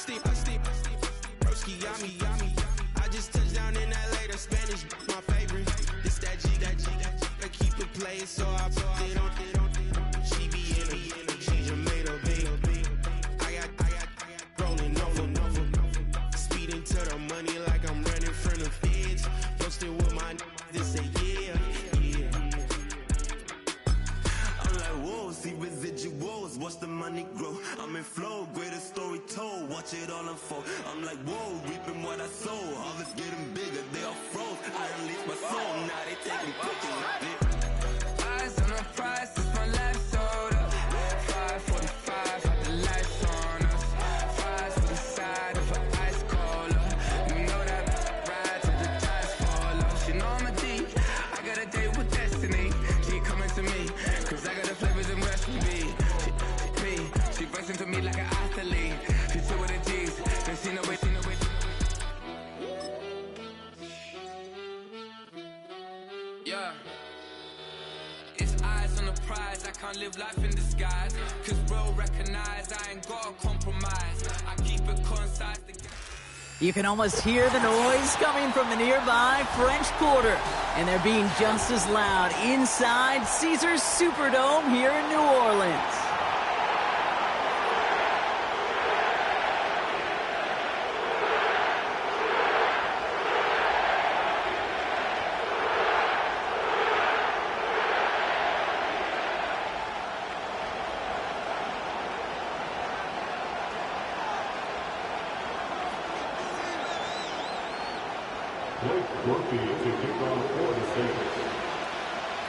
Broski got me. I just touched down in LA, the Spanish, my favorite. This that G. I keep it playing, so I put it on. She be in it, she just made a big. I got rolling over. Speeding to the money like I'm running from the feds. Posted with my this say yeah. I'm like, whoa, see residuals, watch the money grow. I'm in flow, greatest story told, watch it all unfold. I'm like, whoa, reaping what I sow. Harvest getting bigger, they all froze. I release my soul, now they taking pictures. Eyes on the prize, it's my life sold up. 5:45, got the lights on us. Fries to the side of an ice cola. You know that ride till the tires fall off. She know I'm a D, I got a date with destiny. She coming to me, cause I got the flavors and recipe. She racing to me like an athlete. She two with the G's, then she know it. Yeah. It's eyes on the prize, I can't live life in disguise. Cause bro recognize I ain't gotta compromise. I keep it concise. You can almost hear the noise coming from the nearby French Quarter. And they're being just as loud inside Caesars Superdome here in New Orleans.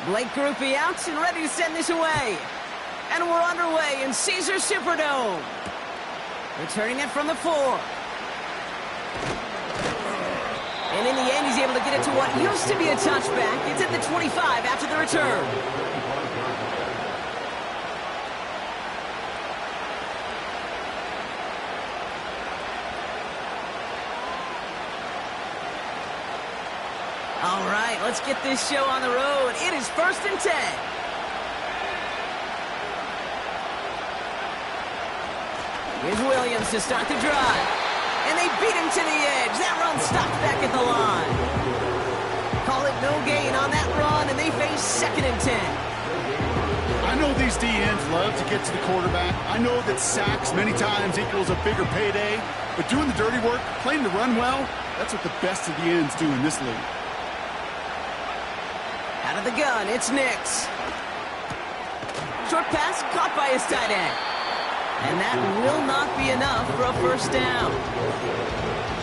Blake Grupe out and ready to send this away. And we're underway in Caesars Superdome. Returning it from the 4. And in the end, he's able to get it to what used to be a touchback. It's at the 25 after the return. All right, let's get this show on the road. It is 1st and 10. Here's Williams to start the drive. And they beat him to the edge. That run stopped back at the line. Call it no gain on that run, and they face 2nd and 10. I know these DNs love to get to the quarterback. I know that sacks many times equals a bigger payday. But doing the dirty work, playing the run well, that's what the best of the ends do in this league. Out of the gun, it's Nix. Short pass caught by his tight end. And that will not be enough for a 1st down.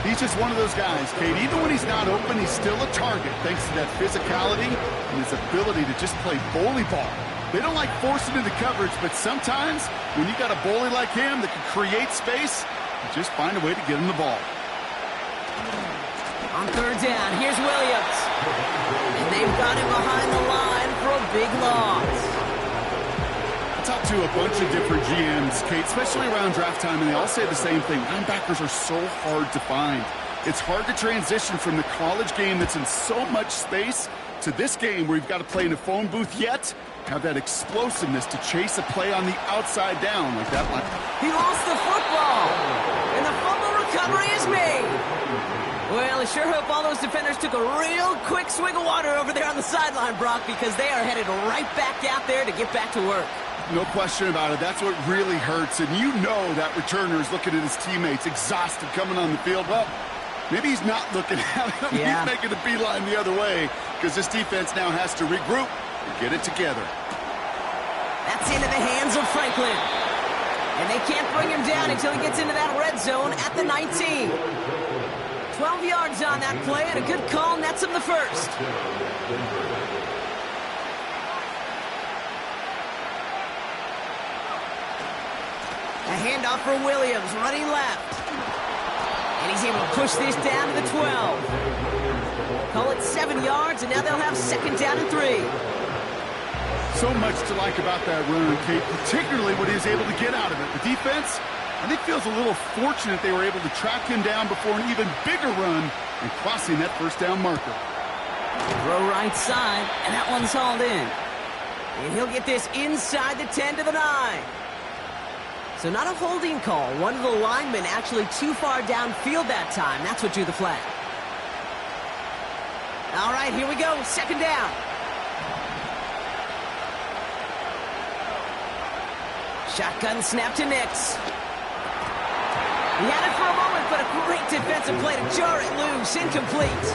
He's just one of those guys, Kate. Even when he's not open, he's still a target thanks to that physicality and his ability to just play bully ball. They don't like forcing into coverage, but sometimes when you got a bully like him that can create space, you just find a way to get him the ball. On 3rd down, here's Williams. And they've got him behind the line for a big loss. I talked to a bunch of different GMs, Kate, especially around draft time, and they all say the same thing. Linebackers are so hard to find. It's hard to transition from the college game that's in so much space to this game where you've got to play in a phone booth yet have that explosiveness to chase a play on the outside down like that one. He lost the football, and the fumble recovery is made. Well, I sure hope all those defenders took a real quick swig of water over there on the sideline, Brock, because they are headed right back out there to get back to work. No question about it. That's what really hurts. And you know that returner is looking at his teammates, exhausted, coming on the field. Well, maybe he's not looking at him. Yeah. He's making a beeline the other way because this defense now has to regroup and get it together. That's into the hands of Franklin. And they can't bring him down until he gets into that red zone at the 19. 12 yards on that play, and a good call nets him the 1st. A handoff for Williams, running left. And he's able to push this down to the 12. Call it 7 yards, and now they'll have 2nd down and 3. So much to like about that run, Kate, particularly what he was able to get out of it. The defense, I think, feels a little fortunate they were able to track him down before an even bigger run and crossing that 1st down marker. Throw right side, and that one's hauled in. And he'll get this inside the 10 to the 9. So not a holding call. One of the linemen actually too far downfield that time. That's what drew the flag. All right, here we go. Second down. Shotgun snap to Nix. He had it for a moment, but a great defensive play to jar it loose. Incomplete.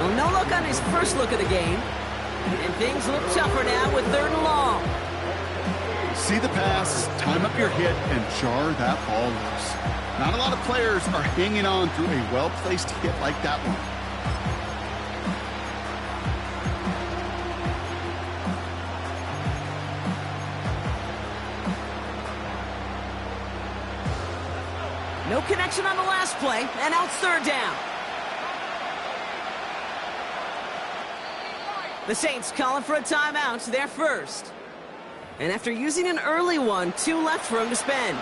Well, no luck on his first look of the game. And things look tougher now with 3rd and long. See the pass, time up your hit, and jar that ball loose. Not a lot of players are hanging on through a well-placed hit like that one. No connection on the last play, and now it's 3rd down. The Saints calling for a timeout, their first. And after using an early one, 2 left for him to spend.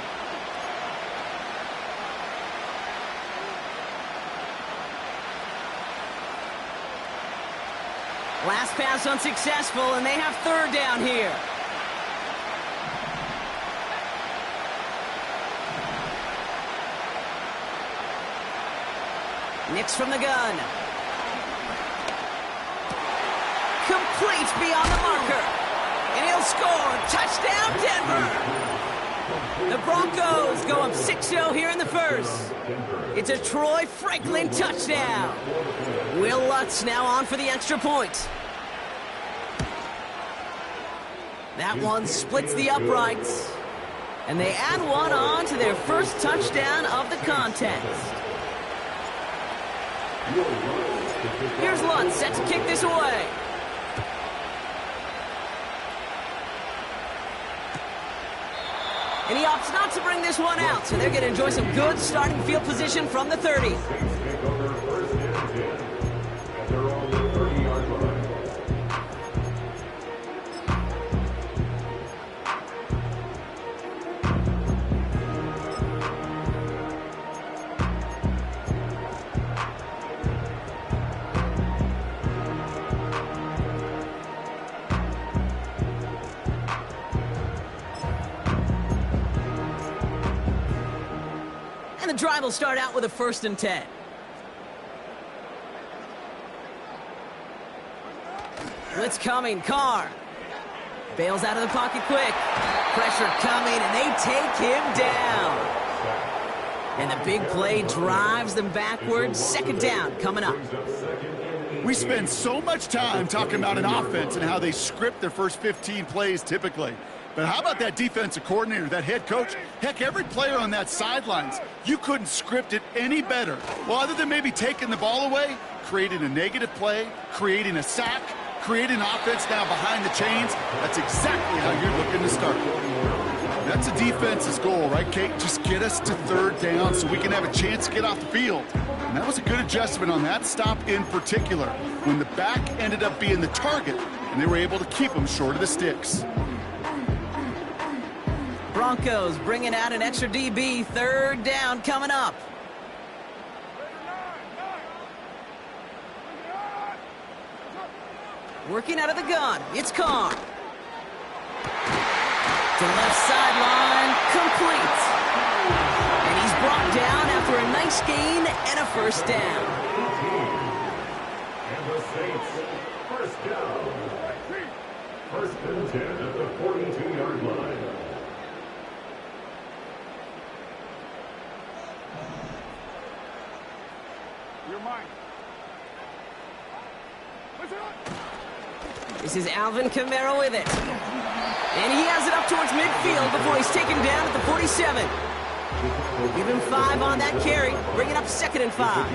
Last pass unsuccessful, and they have 3rd down here. Nix from the gun. Complete beyond the marker. And he'll score. Touchdown, Denver. The Broncos go up 6-0 here in the first. It's a Troy Franklin touchdown. Will Lutz now on for the extra point. That one splits the uprights. And they add one on to their first touchdown of the contest. Here's Lutz set to kick this away. And he opts not to bring this one out, so they're going to enjoy some good starting field position from the 30. The drive will start out with a 1st and 10. Blitz coming, Carr. Bails out of the pocket quick. Pressure coming, and they take him down. And the big play drives them backwards. 2nd down coming up. We spend so much time talking about an offense and how they script their first 15 plays typically. But how about that defensive coordinator, that head coach? Heck, every player on that sidelines, you couldn't script it any better. Well, other than maybe taking the ball away, creating a negative play, creating a sack, creating offense now behind the chains, that's exactly how you're looking to start. That's a defense's goal, right, Kate? Just get us to 3rd down so we can have a chance to get off the field. And that was a good adjustment on that stop in particular, when the back ended up being the target, and they were able to keep them short of the sticks. Broncos bringing out an extra DB. 3rd down coming up. Working out of the gun. It's Carr. To left sideline. Complete. And he's brought down after a nice gain and a 1st down. And the Saints, 1st down. 1st and 10 at the 42-yard line. This is Alvin Kamara with it. And he has it up towards midfield before he's taken down at the 47. Give him 5 on that carry. Bring it up 2nd and 5.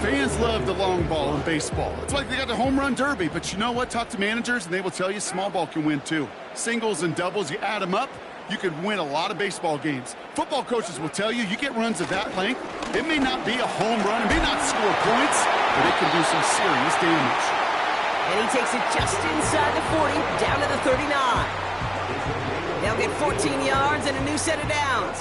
Fans love the long ball in baseball. It's like they got the home run derby, but you know what? Talk to managers and they will tell you small ball can win too. Singles and doubles, you add them up, you could win a lot of baseball games. Football coaches will tell you get runs of that length. It may not be a home run, it may not score points, but it can do some serious damage. And he takes it just inside the 40, down to the 39. They'll get 14 yards and a new set of downs.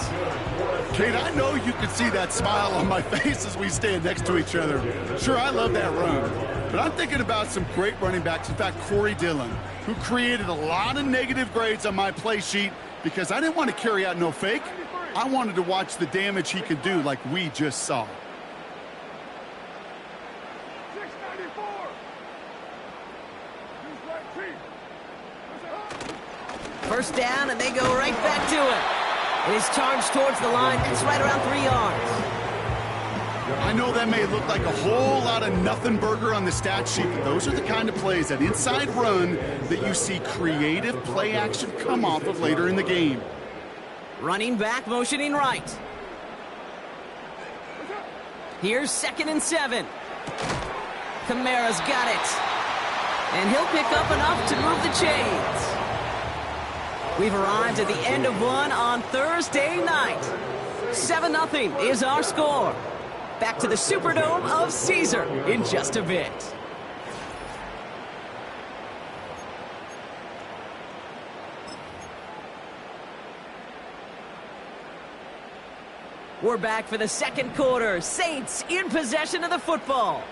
Kate, I know you can see that smile on my face as we stand next to each other. Sure, I love that run. But I'm thinking about some great running backs. In fact, Corey Dillon, who created a lot of negative grades on my play sheet because I didn't want to carry out no fake. I wanted to watch the damage he could do like we just saw. First down, and they go right back to it. It is charged towards the line. It's right around 3 yards. I know that may look like a whole lot of nothing burger on the stat sheet, but those are the kind of plays, that inside run, that you see creative play action come off of later in the game. Running back, motioning right. Here's 2nd and 7. Kamara's got it. And he'll pick up enough to move the chains. We've arrived at the end of one on Thursday night. 7-0 is our score. Back to the Superdome of Caesar in just a bit. We're back for the second quarter. Saints in possession of the football.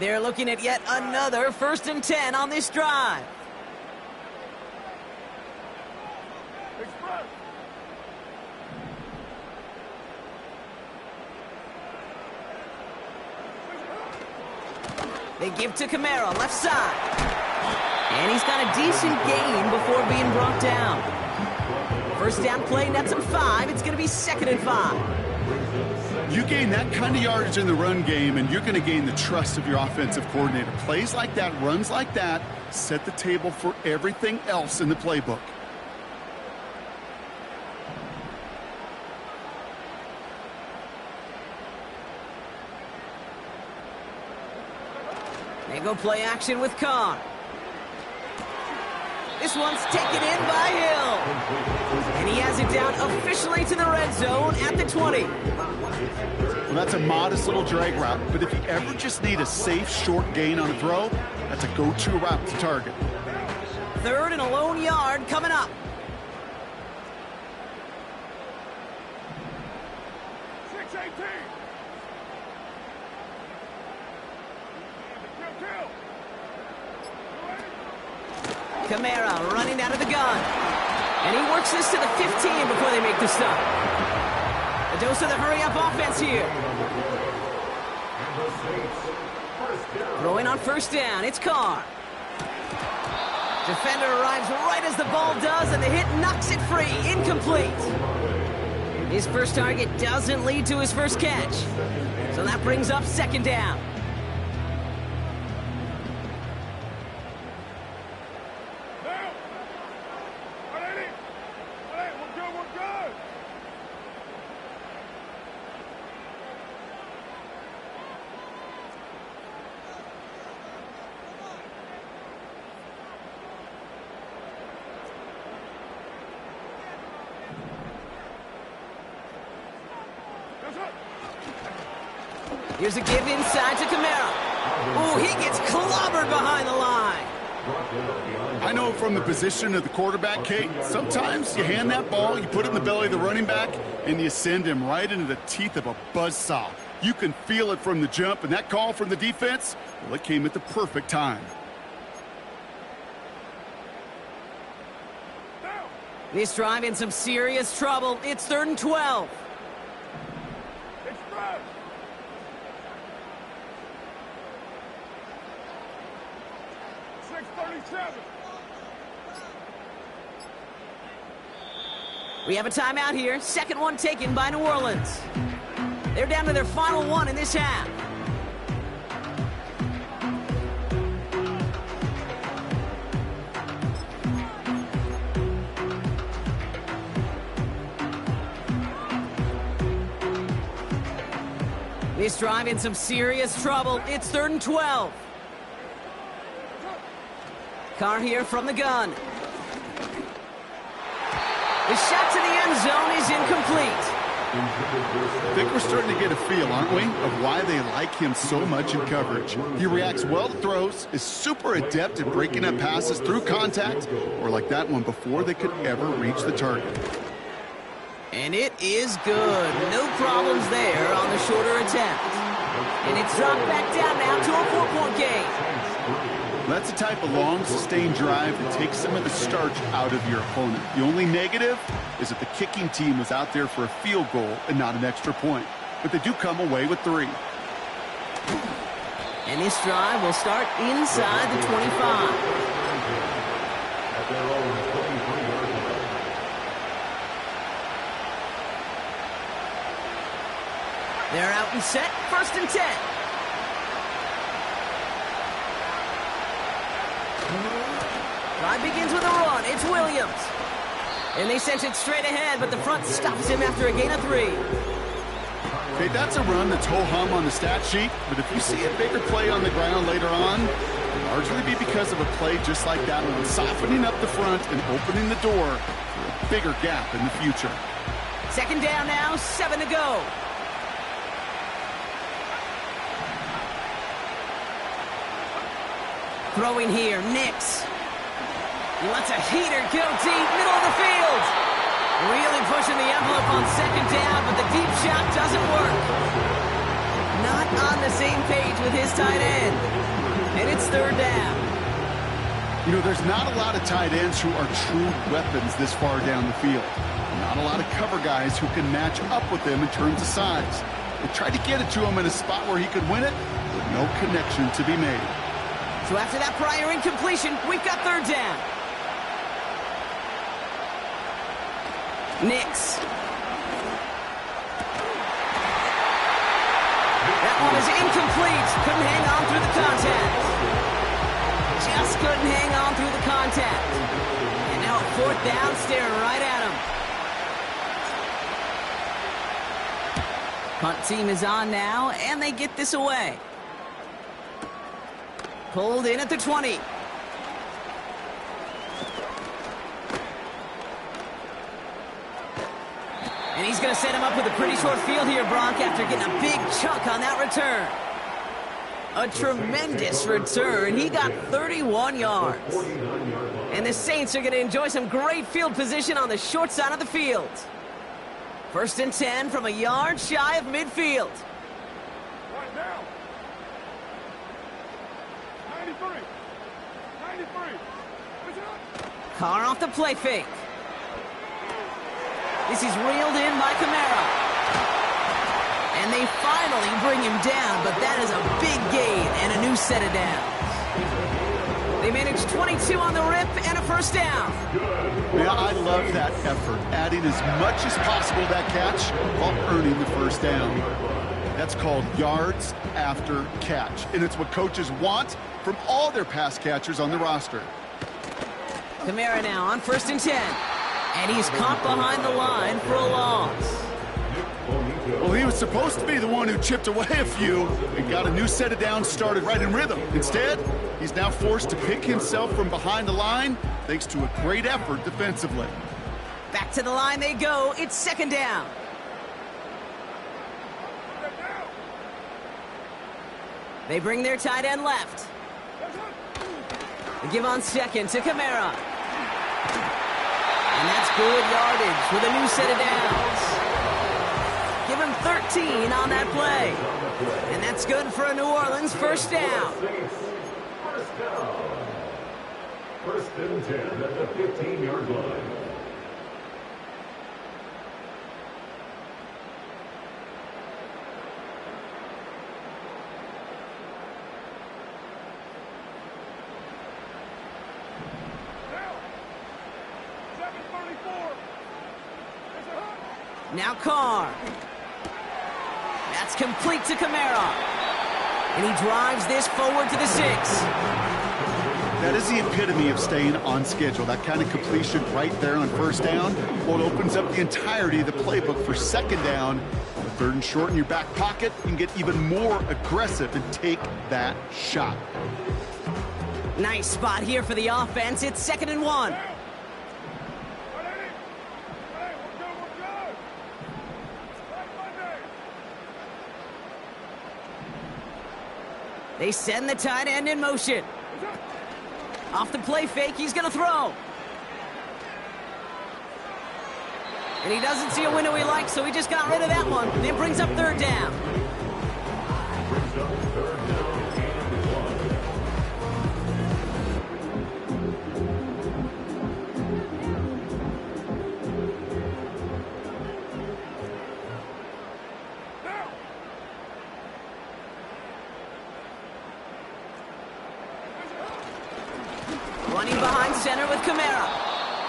They're looking at yet another 1st and 10 on this drive. They give to Kamara, left side. And he's got a decent gain before being brought down. First down play, nets him 5. It's going to be 2nd and 5. You gain that kind of yardage in the run game, and you're going to gain the trust of your offensive coordinator. Plays like that, runs like that, set the table for everything else in the playbook. They go play action with Carr. This one's taken in by Hill. And he has it down officially to the red zone at the 20. Well, that's a modest little drag route, but if you ever just need a safe, short gain on a throw, that's a go-to route to target. 3rd and a lone yard coming up. Kamara running out of the gun. And he works this to the 15 before they make the stop. A dose of the hurry-up offense here. Throwing on 1st down. It's Carr. Defender arrives right as the ball does, and the hit knocks it free. Incomplete. His first target doesn't lead to his first catch. So that brings up 2nd down. Here's a give inside to Kamara. Oh, he gets clobbered behind the line. I know from the position of the quarterback, Kate, sometimes you hand that ball, you put it in the belly of the running back, and you send him right into the teeth of a buzzsaw. You can feel it from the jump, and that call from the defense, well, it came at the perfect time. This drive in some serious trouble. It's 3rd and 12. We have a timeout here. 2nd one taken by New Orleans. They're down to their final one in this half. This drive in some serious trouble. It's 3rd and 12. Carr here from the gun. The shot to the end zone is incomplete. I think we're starting to get a feel, aren't we, of why they like him so much in coverage. He reacts well to throws, is super adept at breaking up passes through contact, or like that one before they could ever reach the target. And it is good. No problems there on the shorter attempt. And it's dropped back down now to a 4-point game. That's a type of long, sustained drive that takes some of the starch out of your opponent. The only negative is that the kicking team was out there for a field goal and not an extra point. But they do come away with 3. And this drive will start inside the 25. At their own 23-yard line. They're out and set, 1st and 10. Drive begins with a run. It's Williams. And they sent it straight ahead, but the front stops him after a gain of 3. Okay, that's a run that's ho-hum on the stat sheet, but if you see a bigger play on the ground later on, it'll largely be because of a play just like that one, softening up the front and opening the door for a bigger gap in the future. 2nd down now, 7 to go. Throwing here, Nix. He lets a heater go deep, middle of the field. Really pushing the envelope on 2nd down, but the deep shot doesn't work. Not on the same page with his tight end. And it's 3rd down. You know, there's not a lot of tight ends who are true weapons this far down the field. Not a lot of cover guys who can match up with him in terms of size. They tried to get it to him in a spot where he could win it, but no connection to be made. So after that prior incompletion, we've got 3rd down. Nix. That one is incomplete. Couldn't hang on through the contact. Just couldn't hang on through the contact. And now a 4th down, staring right at him. Punt team is on now, and they get this away. Pulled in at the 20. And he's going to set him up with a pretty short field here, Bronk, after getting a big chunk on that return. A tremendous return. He got 31 yards. And the Saints are going to enjoy some great field position on the short side of the field. 1st and 10 from a yard shy of midfield. Right now. 93. Carr off the play fake. This is reeled in by Kamara. And they finally bring him down, but that is a big gain and a new set of downs. They managed 22 on the rip and a 1st down. Yeah, I love that effort, adding as much as possible to that catch while earning the 1st down. That's called yards after catch, and it's what coaches want from all their pass catchers on the roster. Kamara now on 1st and 10. And he's caught behind the line for a loss. Well, he was supposed to be the one who chipped away a few and got a new set of downs started right in rhythm. Instead, he's now forced to pick himself from behind the line thanks to a great effort defensively. Back to the line they go. It's 2nd down. They bring their tight end left. They give on 2nd to Kamara. And that's good yardage with a new set of downs. Give him 13 on that play. And that's good for a New Orleans 1st down. 1st down. 1st and 10 at the 15-yard line. Now Carr. That's complete to Kamara. And he drives this forward to the 6. That is the epitome of staying on schedule. That kind of completion right there on 1st down. Well, it opens up the entirety of the playbook for 2nd down. With 3rd and short in your back pocket, you can get even more aggressive and take that shot. Nice spot here for the offense. It's 2nd and 1. They send the tight end in motion. Off the play fake, he's going to throw. And he doesn't see a window he likes, so he just got rid of that one. And it brings up 3rd down. center with Kamara.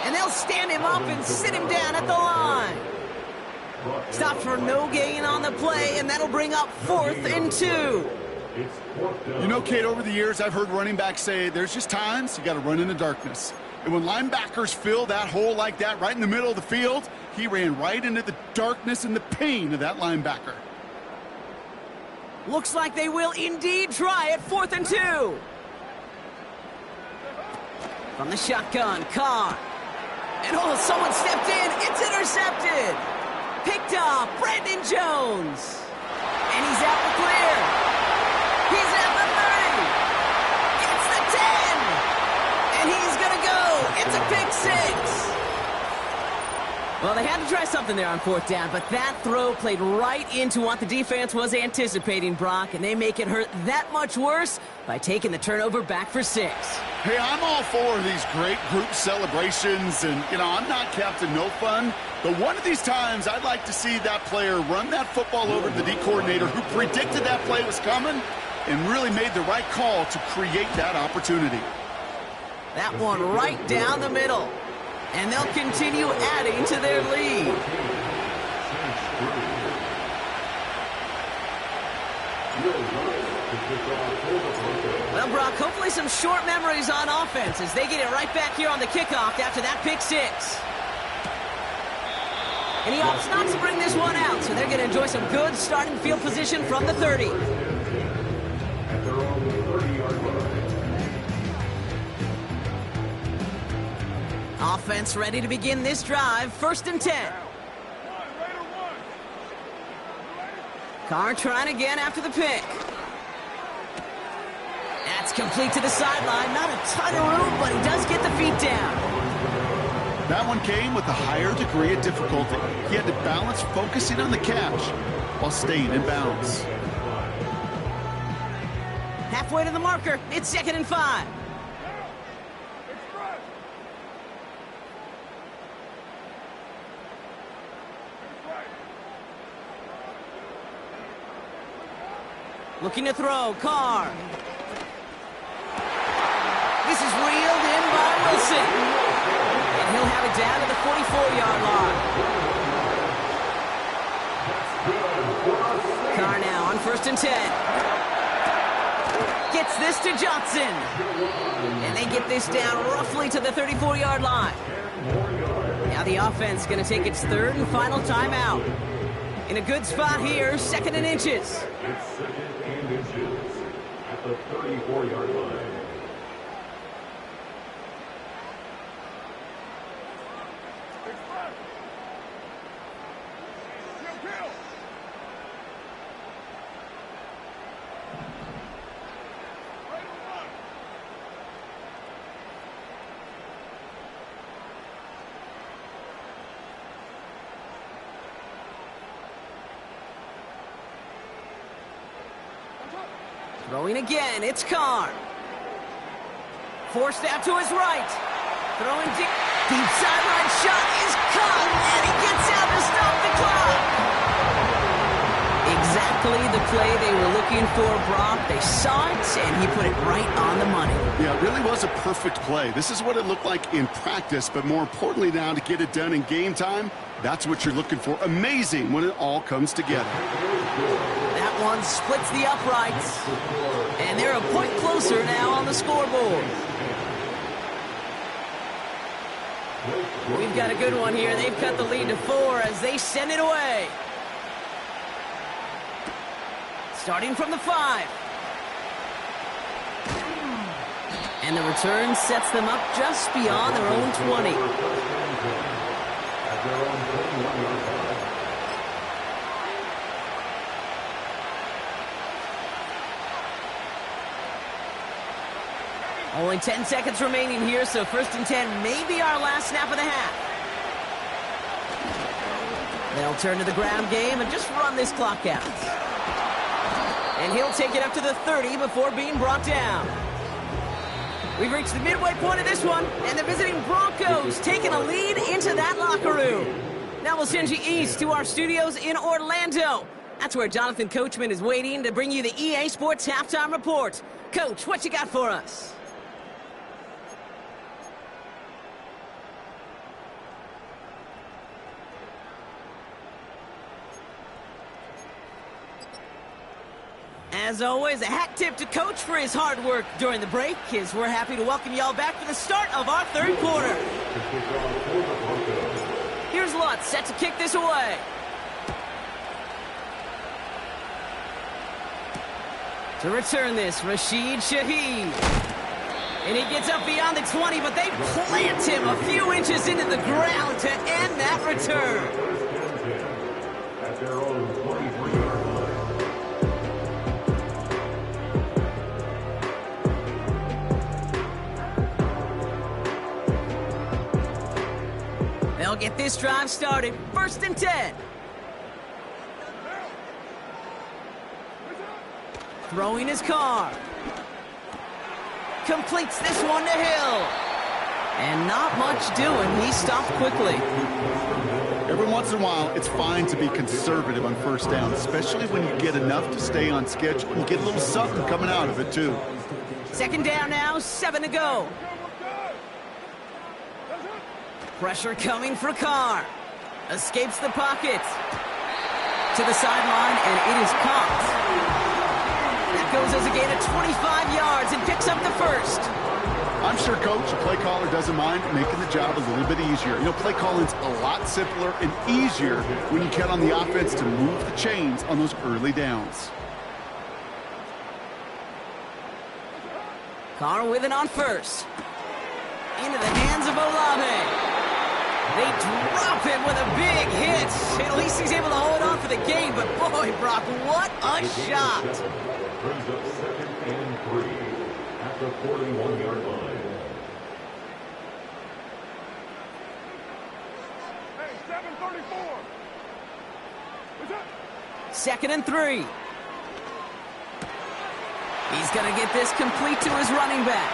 And they'll stand him up and sit him down at the line. Stop for no gain on the play, and that'll bring up 4th and 2. You know, Kate, over the years, I've heard running backs say there's just times you got to run in the darkness. And when linebackers fill that hole like that right in the middle of the field, he ran right into the darkness and the pain of that linebacker. Looks like they will indeed try it. 4th and 2. From the shotgun, Carr. And oh, someone stepped in. It's intercepted. Picked up, Brandon Jones. And he's out the clear. He's at the 30. It's the 10. And he's going to go. It's a pick 6. Well, they had to try something there on 4th down, but that throw played right into what the defense was anticipating, Brock, and they make it hurt that much worse by taking the turnover back for 6. Hey, I'm all for these great group celebrations, and, you know, I'm not Captain No Fun, but one of these times I'd like to see that player run that football over to the D coordinator who predicted that play was coming and really made the right call to create that opportunity. That one right down the middle. And they'll continue adding to their lead. Well, Brock, hopefully some short memories on offense as they get it right back here on the kickoff after that pick 6. And he opts not to bring this one out, so they're going to enjoy some good starting field position from the 30. At their own 30-yard line. Offense ready to begin this drive. 1st and 10. Carr trying again after the pick. That's complete to the sideline. Not a ton of room, but he does get the feet down. That one came with a higher degree of difficulty. He had to balance focusing on the catch while staying in bounds. Halfway to the marker. It's 2nd and 5. Looking to throw, Carr. This is reeled in by Wilson. And he'll have it down to the 44-yard line. Carr now on 1st and 10. Gets this to Johnson. And they get this down roughly to the 34-yard line. Now the offense going to take its 3rd and final timeout. In a good spot here, 2nd and inches. It's 2nd and inches at the 34-yard line. Throwing again, it's Carr. Forced out to his right. Throwing deep. Deep sideline shot is caught, and he gets out to stop the clock. Exactly the play they were looking for, Brock. They saw it, and he put it right on the money. Yeah, it really was a perfect play. This is what it looked like in practice, but more importantly now to get it done in game time, that's what you're looking for. Amazing when it all comes together. That one splits the uprights, and they're a point closer now on the scoreboard. We've got a good one here. They've cut the lead to 4 as they send it away. Starting from the 5. And the return sets them up just beyond their own 20. Only 10 seconds remaining here, so 1st and 10 may be our last snap of the half. They'll turn to the ground game and just run this clock out. And he'll take it up to the 30 before being brought down. We've reached the midway point of this one, and the visiting Broncos taking a lead into that locker room. Now we'll send you east to our studios in Orlando. That's where Jonathan Coachman is waiting to bring you the EA Sports Halftime Report. Coach, what you got for us? As always, a hat tip to Coach for his hard work during the break, as we're happy to welcome y'all back for the start of our third quarter. Here's Lutz set to kick this away. To return this, Rashid Shaheed. And he gets up beyond the 20, but they plant him a few inches into the ground to end that return. At their own 23-yard line. They'll get this drive started. 1st and 10. Throwing his car. Completes this one to Hill. And not much doing. He stopped quickly. Every once in a while, it's fine to be conservative on 1st down, especially when you get enough to stay on schedule and get a little something coming out of it, too. 2nd down now, 7 to go. Pressure coming for Carr. Escapes the pocket. To the sideline, and it is caught. That goes as a gain of 25 yards and picks up the 1st. I'm sure Coach, a play caller, doesn't mind making the job a little bit easier. You know, play calling's a lot simpler and easier when you count on the offense to move the chains on those early downs. Carr with it on 1st. Into the hands of Olave. They drop him with a big hit. At least he's able to hold on for the game, but boy, Brock, what a shot. Brings up 2nd and 3 at the 41-yard line. Hey, 734. 2nd and 3. He's going to get this complete to his running back.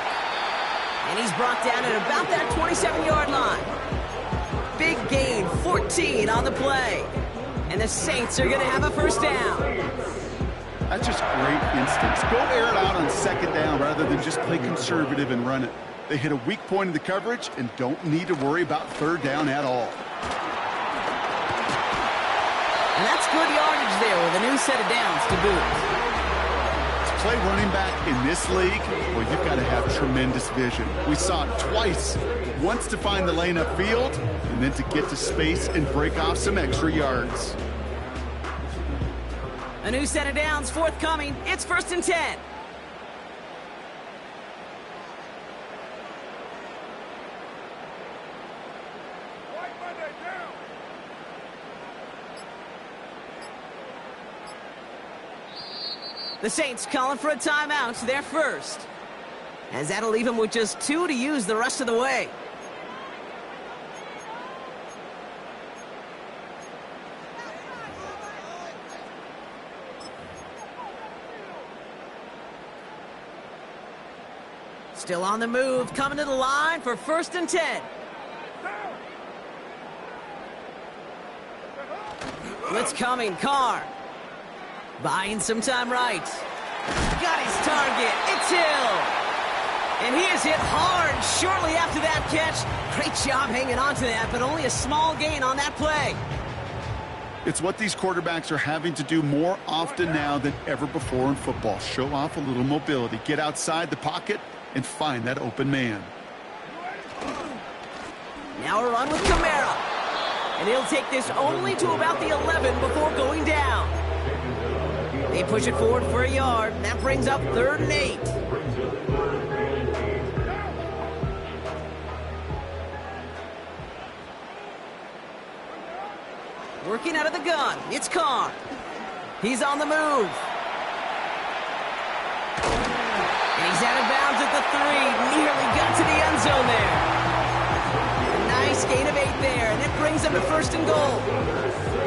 And he's brought down at about that 27-yard line. Big gain, 14 on the play. And the Saints are going to have a 1st down. That's just great instincts. Go air it out on 2nd down rather than just play conservative and run it. They hit a weak point in the coverage and don't need to worry about 3rd down at all. And that's good yardage there with a new set of downs to boot. To play running back in this league, well, you've got to have tremendous vision. We saw it twice. Once to find the lane upfield, and then to get to space and break off some extra yards. A new set of downs forthcoming. It's 1st and 10. The Saints calling for a timeout. They're 1st. As that'll leave him with just 2 to use the rest of the way. Still on the move, coming to the line for 1st and 10. Blitz coming, Carr. Buying some time right. Got his target, it's Hill. And he is hit hard shortly after that catch. Great job hanging on to that, but only a small gain on that play. It's what these quarterbacks are having to do more often now than ever before in football. Show off a little mobility. Get outside the pocket and find that open man. Now a run with Kamara. And he'll take this only to about the 11 before going down. They push it forward for a yard. And that brings up 3rd and 8. Working out of the gun. It's Carr. He's on the move. And he's out of bounds at the 3. Nearly got to the end zone there. A nice gain of 8 there. And it brings them to 1st and goal.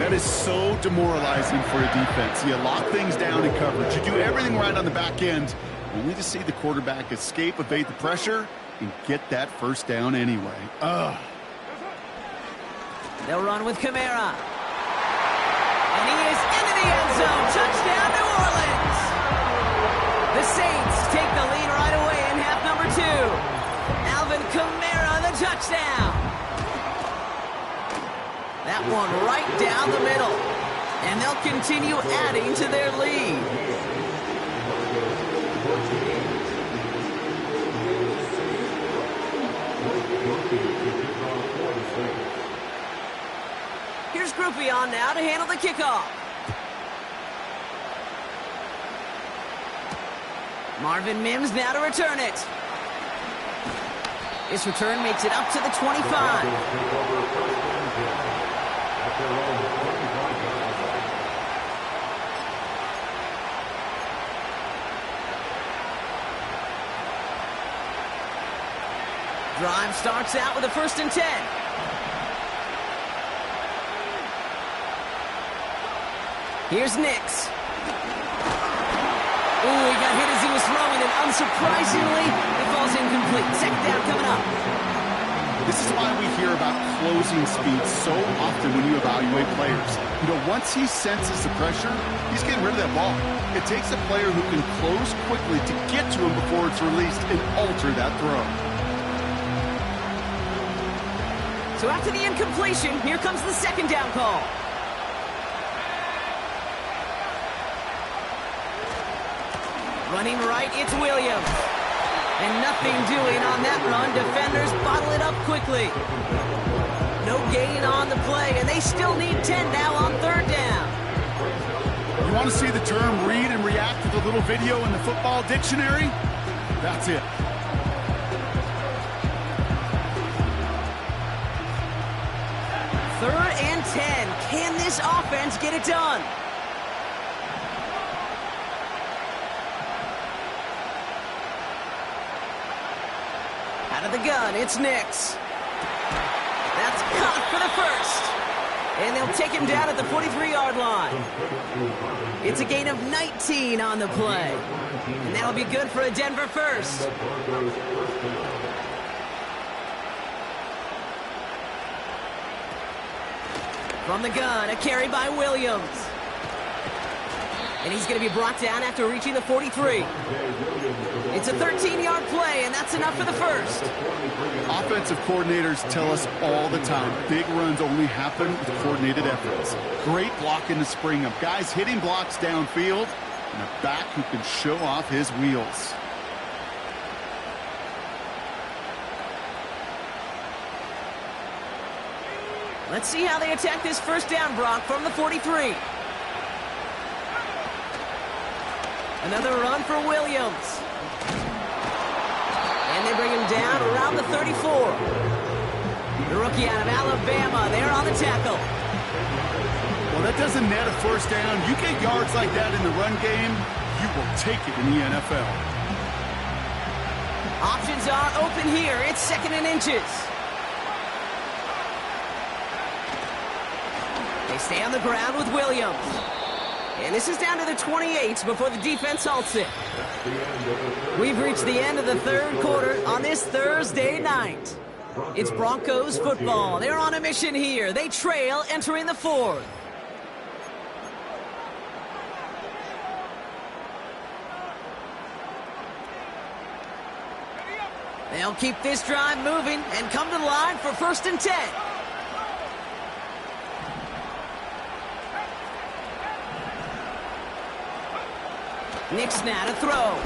That is so demoralizing for a defense. You lock things down in coverage. You do everything right on the back end, only to see the quarterback escape, evade the pressure, and get that 1st down anyway. They'll run with Kamara. And he is into the end zone. Touchdown, New Orleans. The Saints take the lead right away in half number 2. Alvin Kamara, the touchdown. That one right down the middle. And they'll continue adding to their lead. Here's Groupie on now to handle the kickoff. Marvin Mims now to return it. This return makes it up to the 25. Drive starts out with a 1st and 10. Here's Nix. Ooh, he got hit as he was throwing, and unsurprisingly, it falls incomplete. 2nd down coming up. This is why we hear about closing speed so often when you evaluate players. You know, once he senses the pressure, he's getting rid of that ball. It takes a player who can close quickly to get to him before it's released and alter that throw. So after the incompletion, here comes the 2nd down call. Running right, it's Williams. And nothing doing on that run. Defenders bottle it up quickly. No gain on the play, and they still need 10 now on 3rd down. You want to see the term read and react to the little video in the football dictionary? That's it. Third and 10. Can this offense get it done? Out of the gun, it's Nix. That's caught for the 1st. And they'll take him down at the 43-yard line. It's a gain of 19 on the play. And that'll be good for a Denver 1st. From the gun, a carry by Williams. And he's going to be brought down after reaching the 43. It's a 13-yard play, and that's enough for the 1st. Offensive coordinators tell us all the time, big runs only happen with coordinated efforts. Great blocking to spring up. Guys hitting blocks downfield, and a back who can show off his wheels. Let's see how they attack this 1st down, Brock, from the 43. Another run for Williams. And they bring him down around the 34. The rookie out of Alabama, they're on the tackle. Well, that doesn't net a 1st down. You get yards like that in the run game, you will take it in the NFL. Options are open here. It's 2nd and inches. They stay on the ground with Williams. And this is down to the 28 before the defense halts it. We've reached the end of the 3rd quarter on this Thursday night. It's Broncos football. They're on a mission here. They trail entering the 4th. They'll keep this drive moving and come to the line for 1st and 10. Nix now to throw.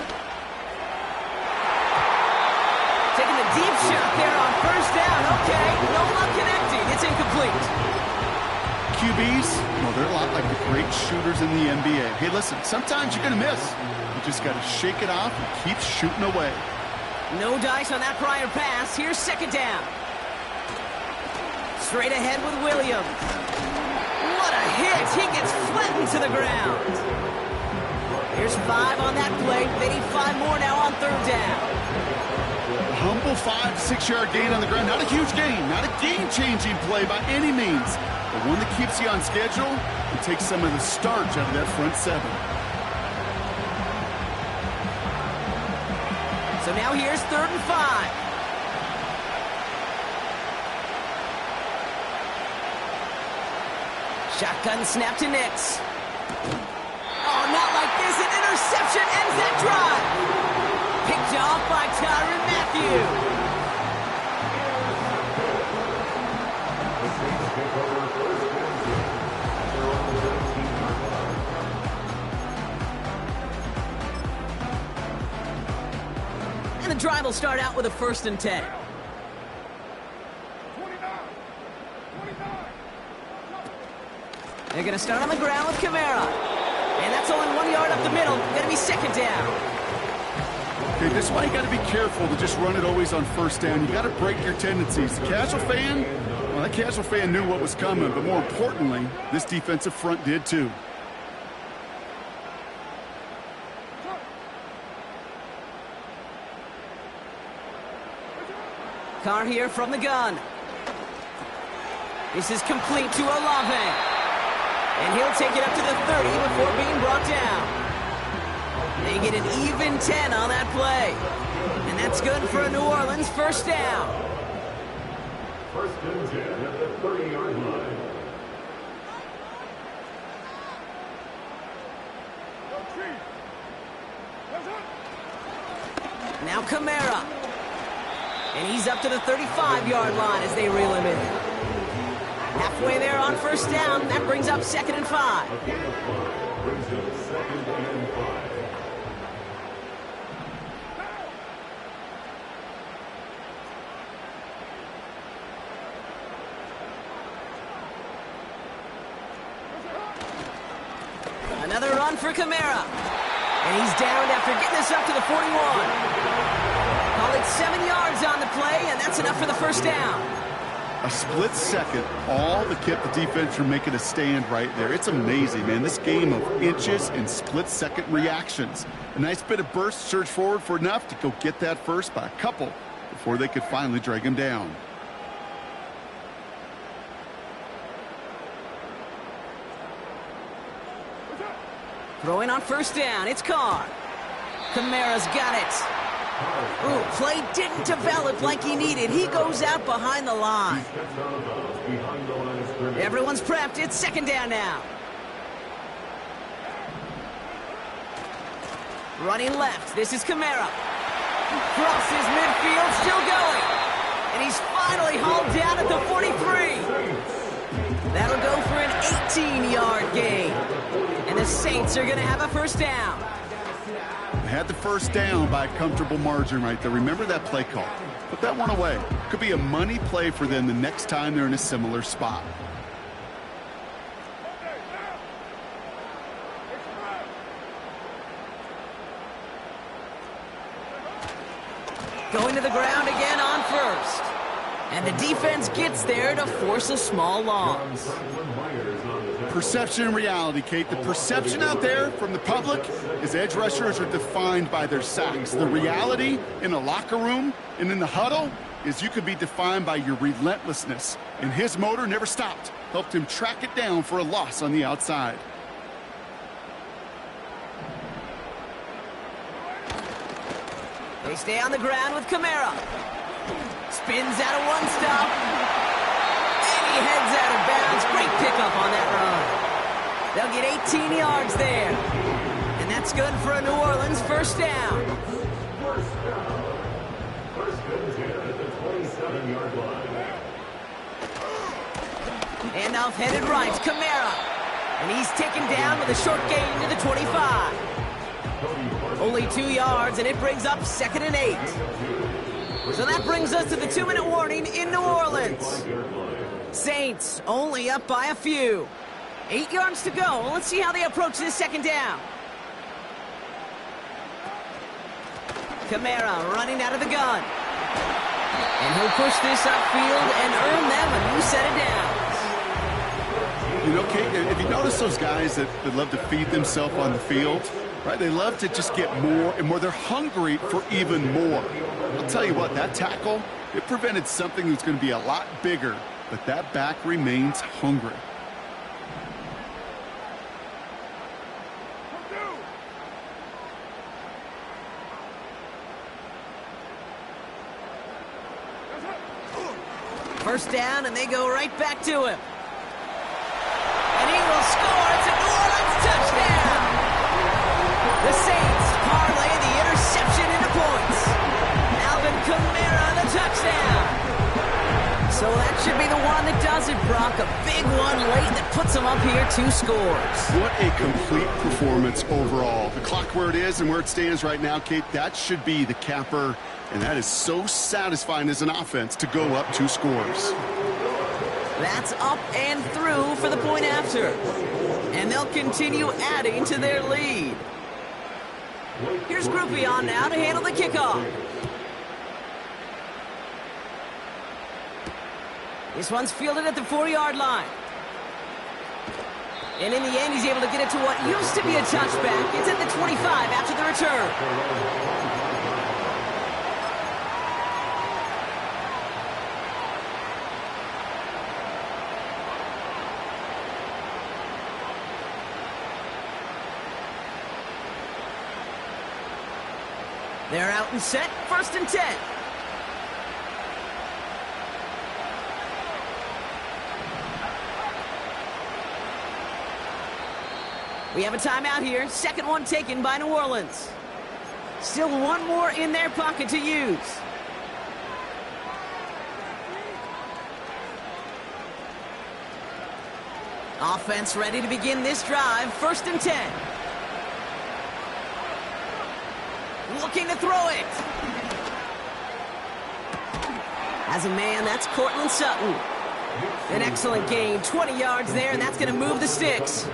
Taking the deep shot there on 1st down. Okay, no luck connecting. It's incomplete. QBs, well, they're a lot like the great shooters in the NBA. Hey, listen, sometimes you're going to miss. You just got to shake it off and keep shooting away. No dice on that prior pass. Here's 2nd down. Straight ahead with Williams. What a hit. He gets flattened to the ground. Here's 5 on that play. They need 5 more now on 3rd down. A humble 5-6-yard gain on the ground. Not a huge gain. Not a game-changing play by any means. But one that keeps you on schedule and takes some of the starch out of that front 7. So now here's 3rd and 5. Shotgun snap to Nix. Oh, not like this. An interception ends that drive. Picked off by Tyrann Mathieu. And the drive will start out with a 1st and 10. They're going to start on the ground with Kamara. And that's only 1 yard up the middle. Going to be second down. Okay, this is why you got to be careful to just run it always on first down. You got to break your tendencies. The casual fan, well, that casual fan knew what was coming, but more importantly, this defensive front did too. Carr here from the gun. This is complete to Olave. And he'll take it up to the 30 before being brought down. They get an even 10 on that play. And that's good for a New Orleans first down. First and 10 at the 30-yard line. Now Kamara. And he's up to the 35-yard line as they reel him in. Halfway there on first down. That brings up 2nd and 5. Brings up 2nd and 5. Another run for Kamara. And he's downed after getting this up to the 41. Call it 7 yards on the play, and that's enough for the first down. A split second, all that kept the defense from making a stand right there. It's amazing, man. This game of inches and split-second reactions. A nice bit of burst, surge forward for enough to go get that first by a couple before they could finally drag him down. Throwing on first down, it's Carr. Kamara's got it. Ooh, play didn't develop like he needed. He goes out behind the line. Everyone's prepped. It's second down now. Running left. This is Kamara. Crosses midfield, still going. And he's finally hauled down at the 43. That'll go for an 18-yard gain. And the Saints are going to have a first down. They had the first down by a comfortable margin right there. Remember that play call. Put that one away. Could be a money play for them the next time they're in a similar spot. Going to the ground again on first. And the defense gets there to force a small loss. Perception and reality, Kate. The perception out there from the public is edge rushers are defined by their sacks. The reality in a locker room and in the huddle is you could be defined by your relentlessness. And his motor never stopped. Helped him track it down for a loss on the outside. They stay on the ground with Kamara. Spins out of one stop. And he heads out of bounds. Great pickup on that run. They'll get 18 yards there. And that's good for a New Orleans first down. First down. First and 10 at the 27-yard line. Handoff headed right. Kamara. And he's taken down with a short gain to the 25. Only 2 yards, and it brings up 2nd and 8. So that brings us to the 2-minute warning in New Orleans. Saints only up by a few. 8 yards to go. Let's see how they approach this second down. Kamara running out of the gun. And he'll push this upfield and earn them a new set of downs. You know, Kate, if you notice those guys that love to feed themselves on the field, right? They love to just get more and more. They're hungry for even more. I'll tell you what, that tackle, it prevented something that's going to be a lot bigger, but that back remains hungry. First down, and they go right back to him. And he will score. It's a New Orleans touchdown. The Saints parlay the interception into points. Alvin Kamara, the touchdown. So that should be the one that does it, Brock. A big one late that puts them up here 2 scores. What a complete performance overall. The clock where it is and where it stands right now, Kate, that should be the capper. And that is so satisfying as an offense to go up 2 scores. That's up and through for for the point after. And they'll continue adding to their lead. Here's Groupie on now to handle the kickoff. This one's fielded at the 4-yard line. And in the end, he's able to get it to what used to be a touchback. It's at the 25 after the return. They're out and set, 1st and 10. We have a timeout here. Second one taken by New Orleans. Still one more in their pocket to use. Offense ready to begin this drive. 1st and 10. Looking to throw it. As a man, that's Cortland Sutton. An excellent gain. 20 yards there, and that's going to move the sticks.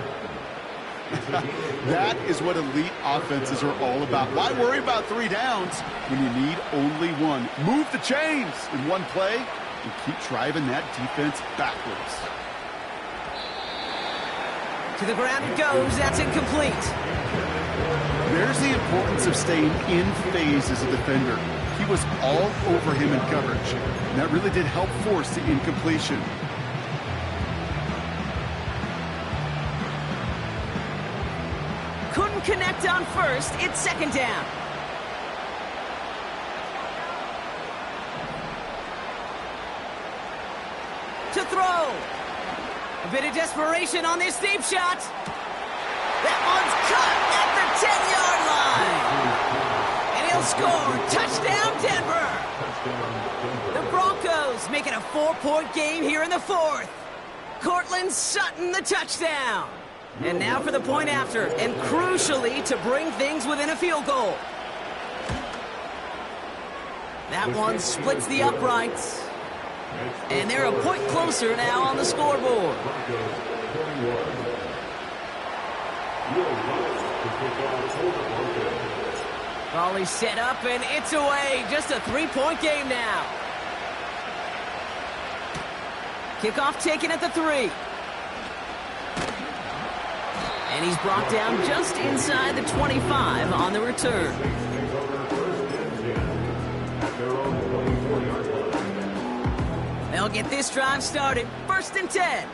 That is what elite offenses are all about. Why worry about 3 downs when you need only one? Move the chains in one play and keep driving that defense backwards. To the ground it goes. That's incomplete. There's the importance of staying in phase as a defender. He was all over him in coverage, and that really did help force the incompletion. Couldn't connect on first. It's 2nd down. To throw. A bit of desperation on this deep shot. That one's cut at the 10-yard line. And he'll score. Touchdown, Denver. The Broncos make it a 4-point game here in the 4th. Cortland Sutton, the touchdown. And now for the point after, and crucially to bring things within a field goal. That one splits the uprights. And they're a point closer now on the scoreboard. Raleigh set up, and it's away. Just a 3-point game now. Kickoff taken at the 3. And he's brought down just inside the 25 on the return. They'll get this drive started. 1st and 10.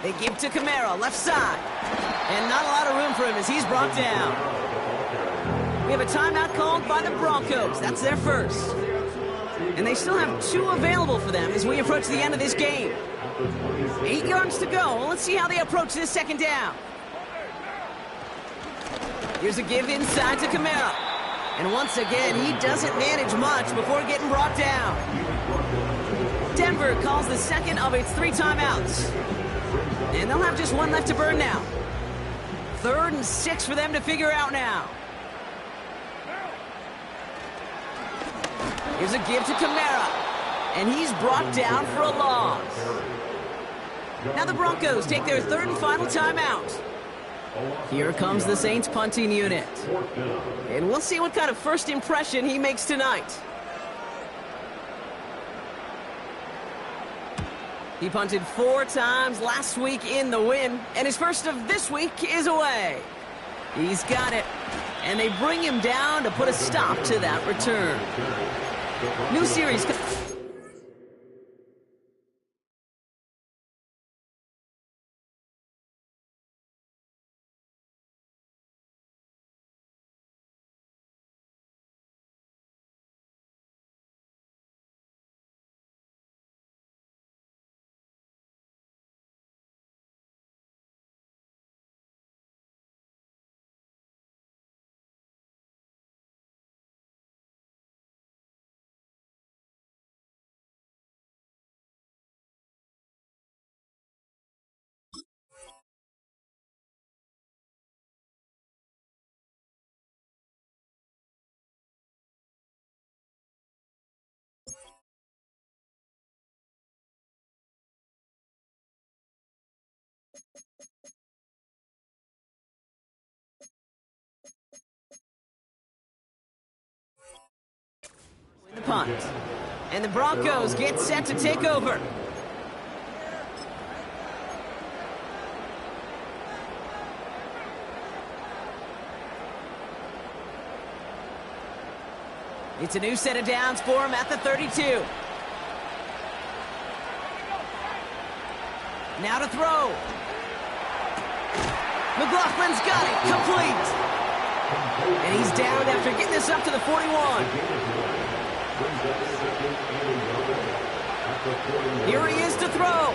They give to Kamara, left side. And not a lot of room for him as he's brought down. We have a timeout called by the Broncos. That's their first. And they still have 2 available for them as we approach the end of this game. 8 yards to go. Let's see how they approach this 2nd down. Here's a give inside to Kamara. And once again, he doesn't manage much before getting brought down. Denver calls the second of its 3 timeouts. And they'll have just 1 left to burn now. 3rd and 6 for them to figure out now. Here's a give to Kamara. And he's brought down for a loss. Now the Broncos take their 3rd and final timeout. Here comes the Saints punting unit. And we'll see what kind of first impression he makes tonight. He punted 4 times last week in the win, and his first of this week is away. He's got it, and they bring him down to put a stop to that return. New series. The punt. And the Broncos get set to take over. It's a new set of downs for him at the 32. Now to throw. McLaughlin's got it, complete. And he's down after getting this up to the 41. Here he is to throw.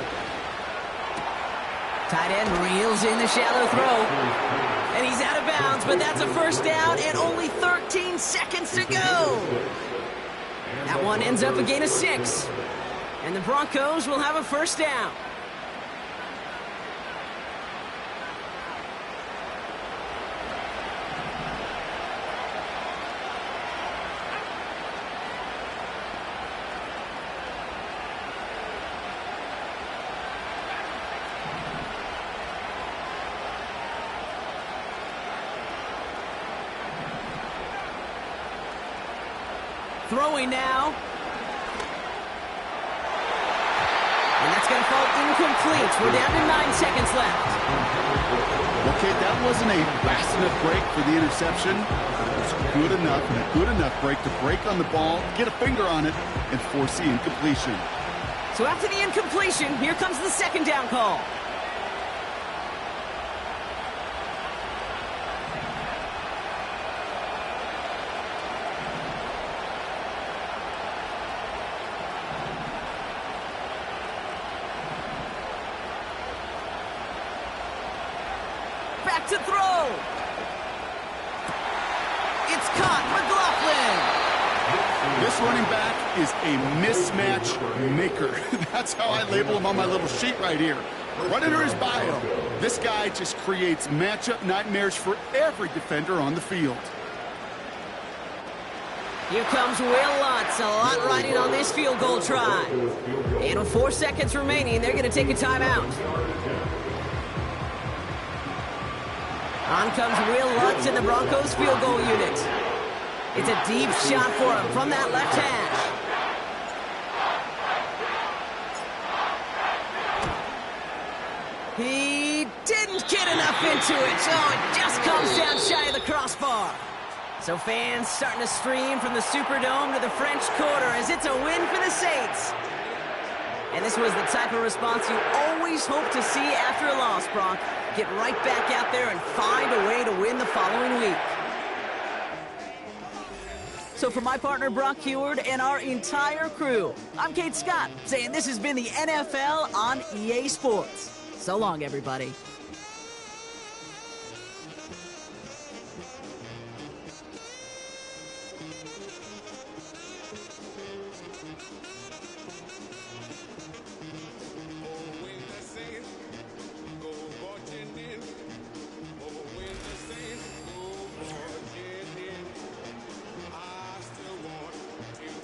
Tight end reels in the shallow throw. And he's out of bounds, but that's a first down and only 13 seconds to go. That one ends up a gain of 6. And the Broncos will have a first down. Throwing now. And that's going to fall incomplete. We're down to 9 seconds left. Okay, that wasn't a fast enough break for the interception. It's good enough and a good enough break to break on the ball, get a finger on it, and force the incompletion. So after the incompletion, here comes the second down call. Back to throw. It's caught. McLaughlin. This running back is a mismatch maker. That's how I label him on my little sheet right here. Right under his bio. This guy just creates matchup nightmares for every defender on the field. Here comes Will Lutz. A lot riding on this field goal try. And with 4 seconds remaining, they're going to take a timeout. On comes Will Lutz in the Broncos field goal unit. It's a deep shot for him from that left hash. He didn't get enough into it, so it just comes down shy of the crossbar. So fans starting to stream from the Superdome to the French Quarter as it's a win for the Saints. And this was the type of response you always hope to see after a loss, Bronc. Get right back out there and find a way to win the following week. So for my partner, Brock Heward, and our entire crew, I'm Kate Scott, saying this has been the NFL on EA Sports. So long, everybody.